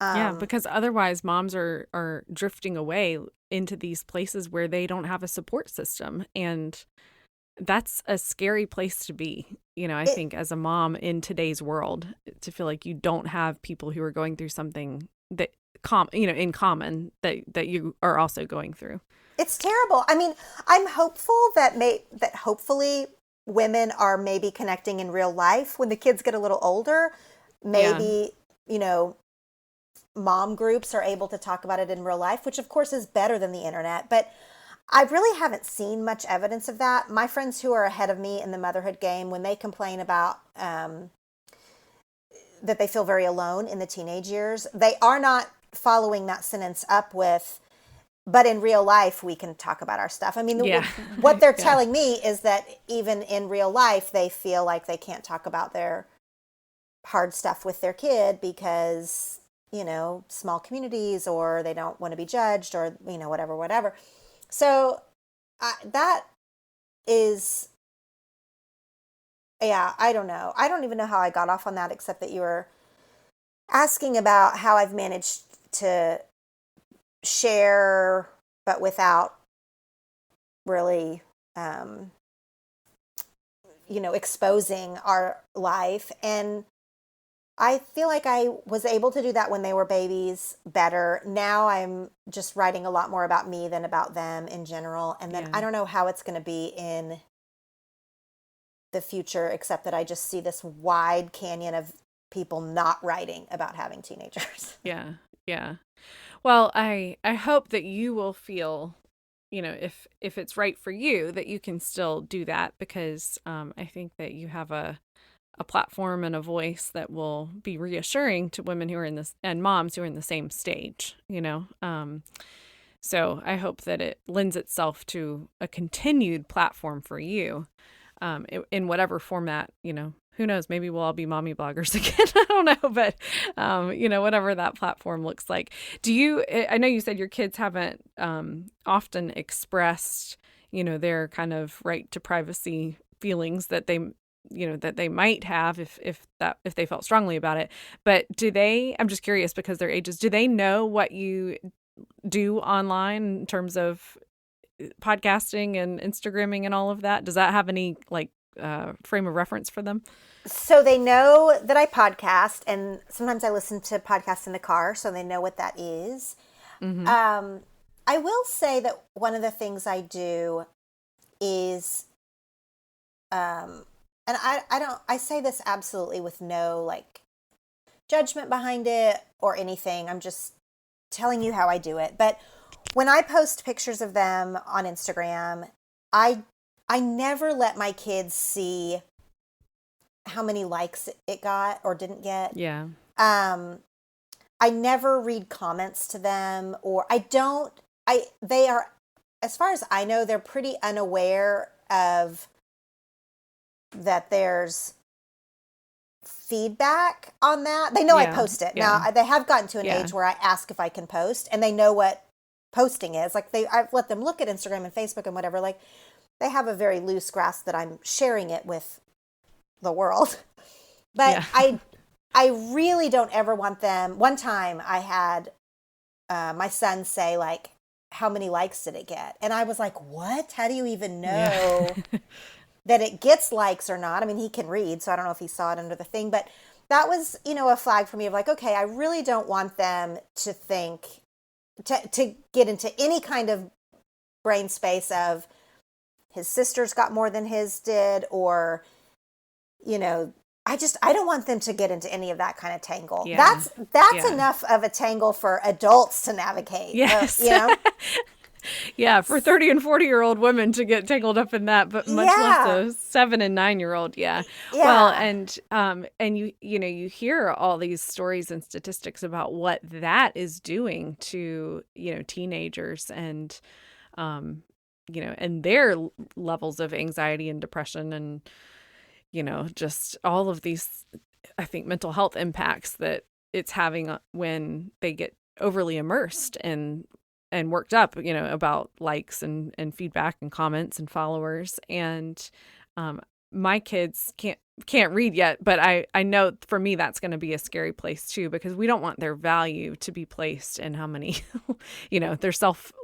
Yeah, Um, because otherwise moms are drifting away into these places where they don't have a support system, and that's a scary place to be. I it, think as a mom in today's world, to feel like you don't have people who are going through something that in common that you are also going through. it's terrible. I mean, I'm hopeful that hopefully women are maybe connecting in real life when the kids get a little older. Yeah. Maybe, you know, mom groups are able to talk about it in real life, which of course is better than the internet. But I really haven't seen much evidence of that. My friends who are ahead of me in the motherhood game, when they complain about that they feel very alone in the teenage years, they are not following that sentence up with, but in real life, we can talk about our stuff. I mean, Yeah. what they're Yeah. telling me is that even in real life, they feel like they can't talk about their hard stuff with their kid because, small communities, or they don't want to be judged, or, whatever, whatever. So that is, yeah, I don't know. I don't even know how I got off on that, except that you were asking about how I've managed to share, but without really, um, exposing our life. And I feel like I was able to do that when they were babies better. Now I'm just writing a lot more about me than about them in general. And then Yeah. I don't know how it's going to be in the future, except that I just see this wide canyon of people not writing about having teenagers. Yeah. Yeah. Well, I hope that you will feel, if it's right for you, that you can still do that, because I think that you have a platform and a voice that will be reassuring to women who are in this, and moms who are in the same stage. So I hope that it lends itself to a continued platform for you, in whatever format. Who knows? Maybe we'll all be mommy bloggers again. I don't know, but whatever that platform looks like. I know you said your kids haven't often expressed, their kind of right to privacy feelings that they might have if they felt strongly about it. But I'm just curious, because their ages, do they know what you do online in terms of podcasting and Instagramming and all of that? Does that have any frame of reference for them? So they know that I podcast, and sometimes I listen to podcasts in the car, so they know what that is. Mm-hmm. Um, I will say that one of the things I do is, and I say this absolutely with no like judgment behind it or anything. I'm just telling you how I do it. But when I post pictures of them on Instagram, I I never let my kids see how many likes it got or didn't get. Yeah. Um, I never read comments to them, or they are, as far as I know, they're pretty unaware of that there's feedback on that. They know I Yeah. post it. Yeah. Now, they have gotten to an Yeah. age where I ask if I can post, and they know what posting is. Like, I've let them look at Instagram and Facebook and whatever. Like, they have a very loose grasp that I'm sharing it with the world. But Yeah. I really don't ever want them. One time I had my son say, like, how many likes did it get? And I was like, what? How do you even Yeah. know that it gets likes or not? I mean, he can read, so I don't know if he saw it under the thing, but that was, a flag for me of like, okay, I really don't want them to think, to get into any kind of brain space of his sisters got more than his did, or, you know, I don't want them to get into any of that kind of tangle. Yeah. That's Yeah. enough of a tangle for adults to navigate. Yes. You know? Yeah, for 30 and 40-year-old women to get tangled up in that, but much less Yeah. a 7 and 9-year-old. Yeah. Well, Yeah. and you hear all these stories and statistics about what that is doing to, teenagers and and their levels of anxiety and depression and just all of these, I think, mental health impacts that it's having when they get overly immersed and worked up, about likes and feedback and comments and followers. And my kids can't read yet, but I know for me that's going to be a scary place too, because we don't want their value to be placed in how many, their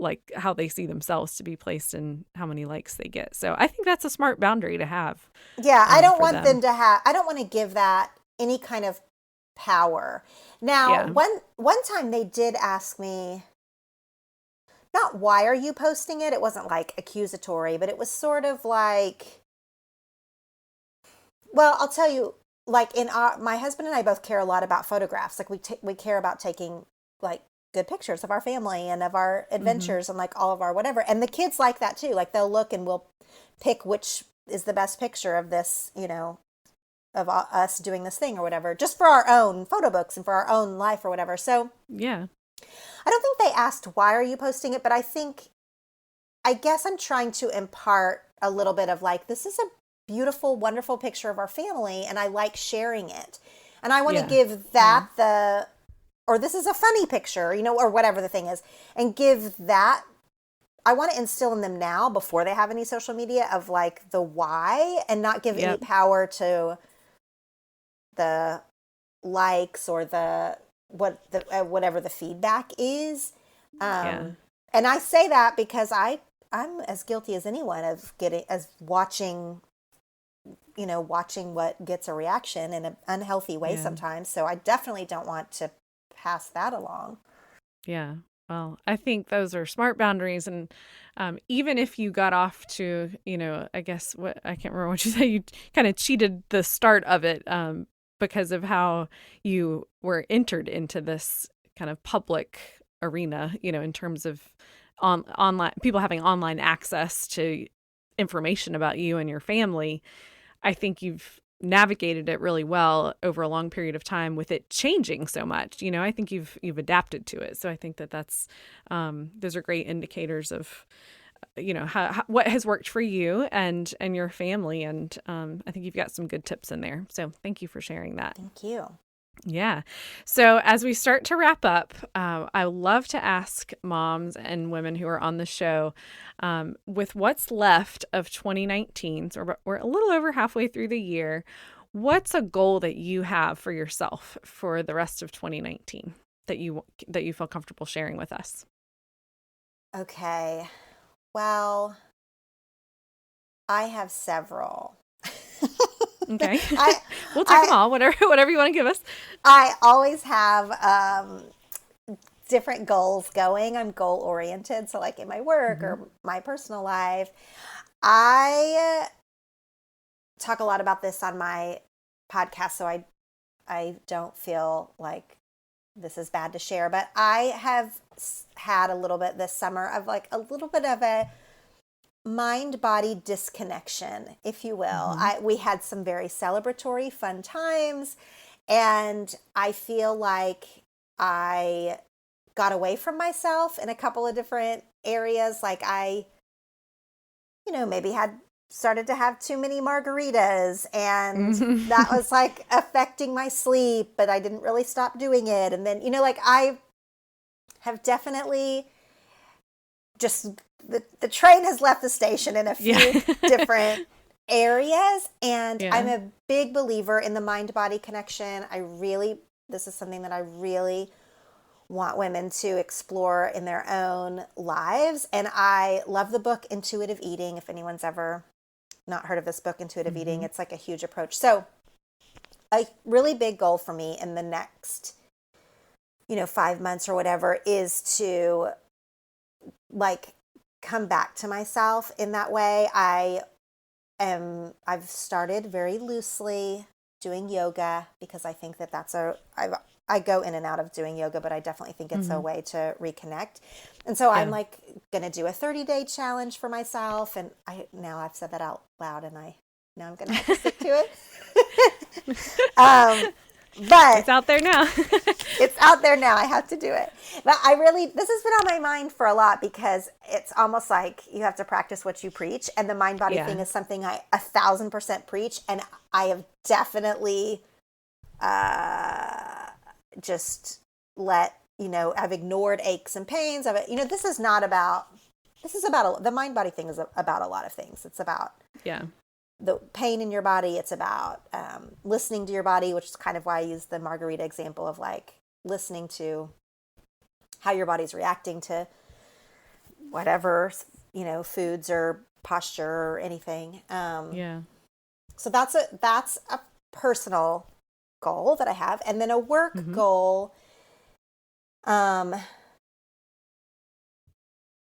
like how they see themselves to be placed in how many likes they get. So I think that's a smart boundary to have Yeah. I don't for want them them. to have, I don't want to give that any kind of power. Now, Yeah. one time they did ask me, not why are you posting it? It wasn't like accusatory, but it was sort of like, well, I'll tell you, like my husband and I both care a lot about photographs. Like we care about taking like good pictures of our family and of our Hmm. adventures and like all of our whatever. And the kids like that too. Like they'll look and we'll pick which is the best picture of this, of us doing this thing or whatever, just for our own photo books and for our own life or whatever. So Yeah. I don't think they asked why are you posting it, but I guess I'm trying to impart a little bit of like, this is a beautiful, wonderful picture of our family, and I like sharing it. And I want to Yeah. give Yeah. that or this is a funny picture, or whatever the thing is, and give that. I want to instill in them now before they have any social media of like the why, and not give any Yep. power to the likes or whatever the feedback is. Yeah. And I say that because I'm as guilty as anyone of watching, watching what gets a reaction in an unhealthy way Yeah. sometimes. So I definitely don't want to pass that along. Yeah. Well, I think those are smart boundaries. And even if you got off to, I guess I can't remember what you said, you kind of cheated the start of it because of how you were entered into this kind of public arena, in terms of online people having online access to information about you and your family. I think you've navigated it really well over a long period of time with it changing so much. I think you've adapted to it. So I think that's those are great indicators of how what has worked for you and your family. And I think you've got some good tips in there. So thank you for sharing that. Thank you. Yeah. So as we start to wrap up, I love to ask moms and women who are on the show, with what's left of 2019, so we're a little over halfway through the year, what's a goal that you have for yourself for the rest of 2019 that you feel comfortable sharing with us? Okay. Well, I have several. Okay. I We'll take them I all, whatever you want to give us. I always have different goals going. I'm goal oriented, so like in my work Hmm. or my personal life, I talk a lot about this on my podcast, so I don't feel like this is bad to share, but I have had a little bit this summer of like a little bit of a mind body disconnection, if you will. Hmm. We had some very celebratory fun times, and I feel like I got away from myself in a couple of different areas. Like I, maybe had started to have too many margaritas, and that was like affecting my sleep, but I didn't really stop doing it. And then, like I have definitely just, the train has left the station in a few different areas. And I'm a big believer in the mind-body connection. This is something that I really want women to explore in their own lives. And I love the book Intuitive Eating. If anyone's ever not heard of this book, Intuitive Eating, it's like a huge approach. So a really big goal for me in the next, 5 months or whatever is to like come back to myself in that way. I've started very loosely doing yoga because I think that I go in and out of doing yoga, but I definitely think it's a way to reconnect. And so I'm like going to do a 30-day challenge for myself. And I've said that out loud, and now I'm going to have to stick to it. But it's out there now. It's out there now. I have to do it. But this has been on my mind for a lot, because it's almost like you have to practice what you preach. And the mind body thing is something I 1,000% preach. And I have definitely just I've ignored aches and pains of it. This is about the mind body thing is about a lot of things. It's about the pain in your body. It's about listening to your body, which is kind of why I use the margarita example of like listening to how your body's reacting to whatever, foods or posture or anything. So that's a personal goal that I have. And then a work goal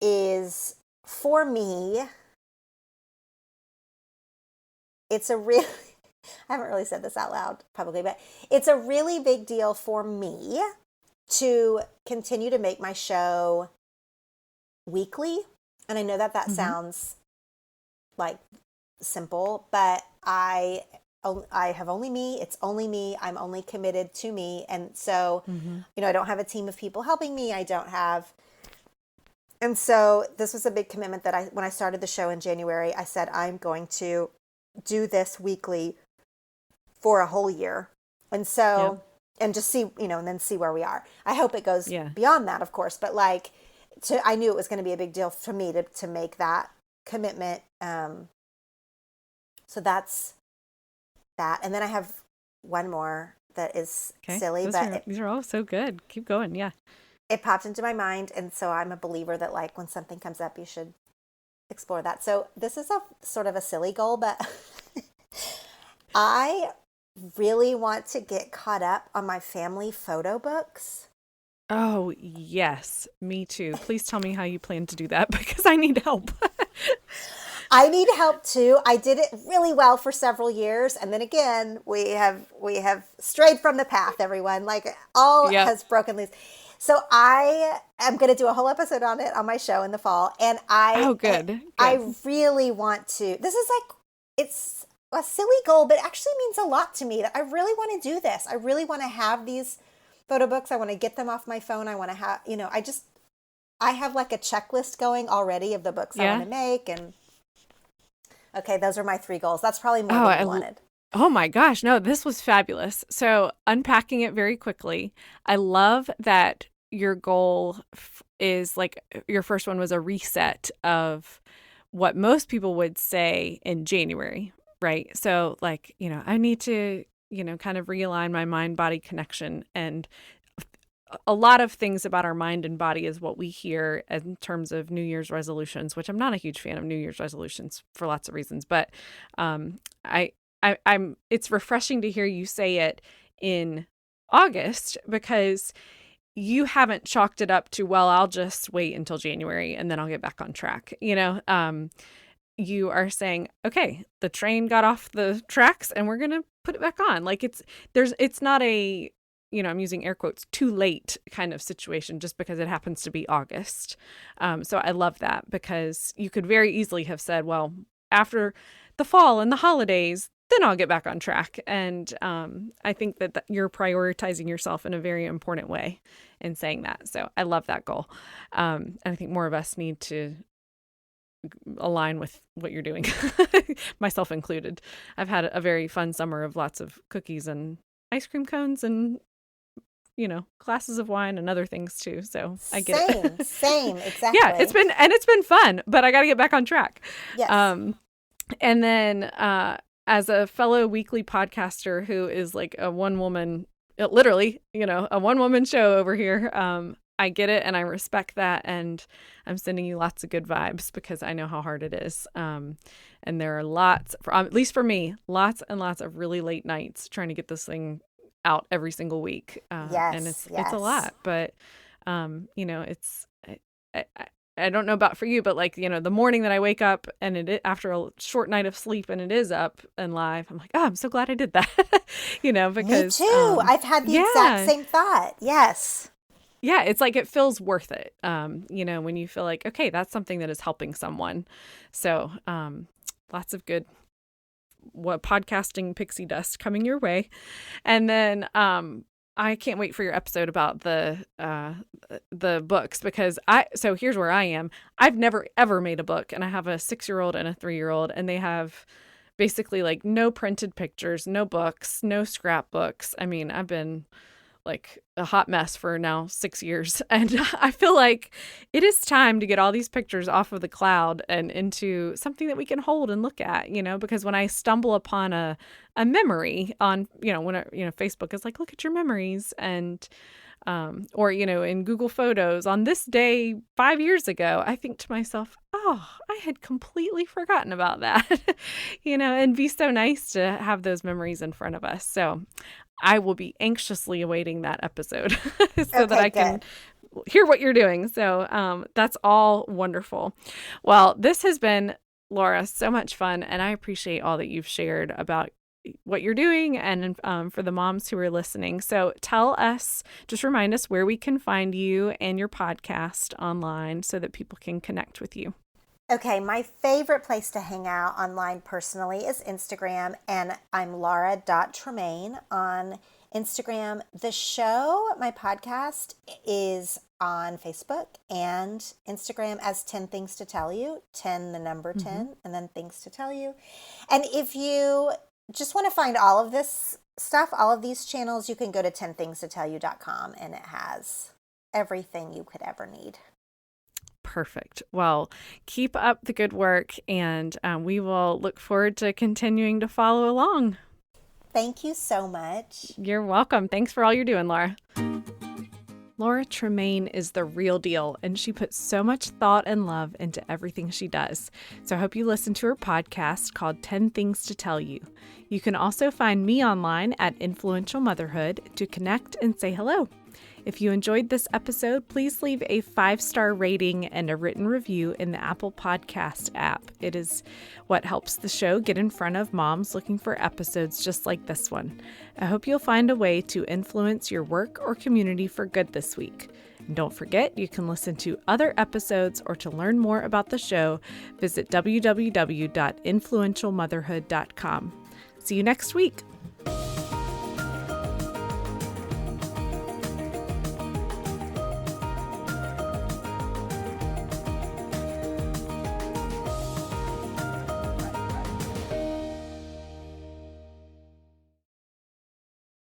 is, for me, it's a really, I haven't really said this out loud publicly, but it's a really big deal for me to continue to make my show weekly. And I know that sounds like simple, but I have only me. It's only me. I'm only committed to me. And so, I don't have a team of people helping me. And so this was a big commitment that when I started the show in January, I said, I'm going to do this weekly for a whole year. And so, and just see, and then see where we are. I hope it goes beyond that, of course, but I knew it was going to be a big deal for me to make that commitment. So that's that. And then I have one more that is silly, these are all so good. Keep going. Yeah. It popped into my mind. And so I'm a believer that when something comes up, you should explore that. So this is a sort of a silly goal, but I really want to get caught up on my family photo books. Oh, yes. Me too. Please tell me how you plan to do that, because I need help. I need help too. I did it really well for several years. And then again, we have strayed from the path, everyone. Has broken loose. So I am going to do a whole episode on it on my show in the fall. And good. I really want to, this is it's a silly goal, but it actually means a lot to me that I really want to do this. I really want to have these photo books. I want to get them off my phone. I want to have, I have like a checklist going already of the books I want to make. And okay, those are my 3 goals. That's probably more than I wanted. Oh my gosh. No, this was fabulous. So unpacking it very quickly, I love that your goal is your first one was a reset of what most people would say in January, right? So I need to, kind of realign my mind-body connection. And a lot of things about our mind and body is what we hear in terms of New Year's resolutions, which I'm not a huge fan of New Year's resolutions for lots of reasons. But it's refreshing to hear you say it in August, because you haven't chalked it up to, well, I'll just wait until January and then I'll get back on track. You are saying, okay, the train got off the tracks and we're going to put it back on. It's not a, I'm using air quotes, too late kind of situation just because it happens to be August. So I love that, because you could very easily have said, well, after the fall and the holidays, then I'll get back on track. And I think that you're prioritizing yourself in a very important way in saying that. So I love that goal. And I think more of us need to align with what you're doing, myself included. I've had a very fun summer of lots of cookies and ice cream cones and, glasses of wine and other things too. So I get it. Same, exactly. Yeah, it's been fun, but I got to get back on track. Yes. And then as a fellow weekly podcaster who is like a one-woman, literally, a one-woman show over here, I get it and I respect that. And I'm sending you lots of good vibes because I know how hard it is. And there are lots, at least for me, lots and lots of really late nights trying to get this thing out every single week. And it's a lot, but, it's, I don't know about for you, but like, the morning that I wake up and after a short night of sleep and it is up and live, I'm like, oh, I'm so glad I did that, because. Me too. I've had the exact same thought. Yes. Yeah, it's like it feels worth it, when you feel like, okay, that's something that is helping someone. So lots of good podcasting pixie dust coming your way. And then I can't wait for your episode about the books because so here's where I am. I've never, ever made a book, and I have a 6-year-old and a 3-year-old, and they have basically like no printed pictures, no books, no scrapbooks. I mean, I've been like a hot mess for now 6 years. And I feel like it is time to get all these pictures off of the cloud and into something that we can hold and look at, because when I stumble upon a memory on, Facebook is like, look at your memories and, or, in Google Photos on this day 5 years ago, I think to myself, oh, I had completely forgotten about that, and be so nice to have those memories in front of us. So I will be anxiously awaiting that episode so that I can hear what you're doing. So that's all wonderful. Well, this has been, Laura, so much fun. And I appreciate all that you've shared about what you're doing and for the moms who are listening. So just remind us where we can find you and your podcast online so that people can connect with you. Okay, my favorite place to hang out online personally is Instagram, and I'm Laura.Tremaine on Instagram. The show, my podcast, is on Facebook and Instagram as 10 Things to Tell You, 10 the number 10, and then Things to Tell You. And if you just want to find all of this stuff, all of these channels, you can go to 10thingstotellyou.com, and it has everything you could ever need. Perfect. Well, keep up the good work, and we will look forward to continuing to follow along. Thank you so much. You're welcome. Thanks for all you're doing, Laura. Laura Tremaine is the real deal, and she puts so much thought and love into everything she does. So I hope you listen to her podcast called 10 Things to Tell You. You can also find me online at Influential Motherhood to connect and say hello. If you enjoyed this episode, please leave a 5-star rating and a written review in the Apple Podcast app. It is what helps the show get in front of moms looking for episodes just like this one. I hope you'll find a way to influence your work or community for good this week. And don't forget, you can listen to other episodes or to learn more about the show, visit www.influentialmotherhood.com. See you next week.